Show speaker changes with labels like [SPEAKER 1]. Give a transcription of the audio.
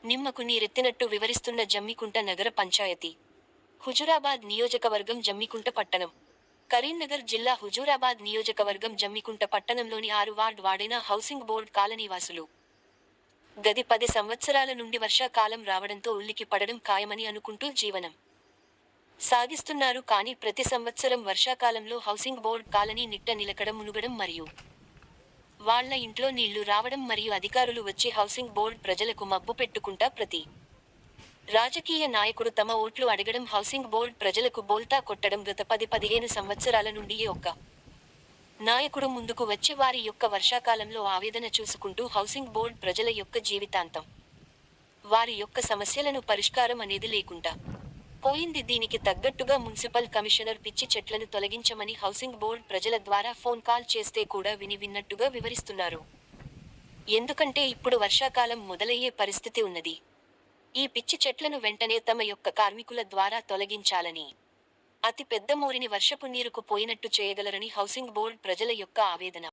[SPEAKER 1] నిమ్మకు నీరెత్తినట్టు వివరిస్తున్న జమ్మికుంట నగర పంచాయతీ. హుజురాబాద్ నియోజకవర్గం జమ్మికుంట పట్టణం. కరీంనగర్ జిల్లా హుజూరాబాద్ నియోజకవర్గం జమ్మికుంట పట్టణంలోని 6 వార్డ్ వాడైన హౌసింగ్ బోర్డ్ కాలనీవాసులు గది 10 సంవత్సరాల నుండి వర్షాకాలం రావడంతో ఉల్లికి పడడం ఖాయమని అనుకుంటూ జీవనం సాగిస్తున్నారు. కానీ ప్రతి సంవత్సరం వర్షాకాలంలో హౌసింగ్ బోర్డ్ కాలనీ నిట్ట నిలకడ మునుగడం మరియు వాళ్ళ ఇంట్లో నీళ్లు రావడం మరియు అధికారులు వచ్చి హౌసింగ్ బోర్డ్ ప్రజలకు మబ్బు పెట్టుకుంటా ప్రతి రాజకీయ నాయకుడు తమ ఓట్లు అడగడం హౌసింగ్ బోర్డ్ ప్రజలకు బోల్తా కొట్టడం గత 10-15 సంవత్సరాల నుండి ఒక్క నాయకుడు ముందుకు వచ్చి వారి యొక్క వర్షాకాలంలో ఆవేదన చూసుకుంటూ హౌసింగ్ బోర్డ్ ప్రజల యొక్క జీవితాంతం వారి యొక్క సమస్యలను పరిష్కారం అనేది లేకుండా పోయింది. దీనికి తగ్గట్టుగా మున్సిపల్ కమిషనర్ పిచ్చి చెట్లను తొలగించమని హౌసింగ్ బోర్డ్ ప్రజల ద్వారా ఫోన్ కాల్ చేస్తే కూడా విన్నట్టుగా వివరిస్తున్నారు. ఎందుకంటే ఇప్పుడు వర్షాకాలం మొదలయ్యే పరిస్థితి ఉన్నది. ఈ పిచ్చి చెట్లను వెంటనే తమ యొక్క కార్మికుల ద్వారా తొలగించాలని, అతి పెద్ద మోరిని వర్షపు నీరుకు పోయినట్టు చేయగలరని హౌసింగ్ బోర్డ్ ప్రజల యొక్క ఆవేదన.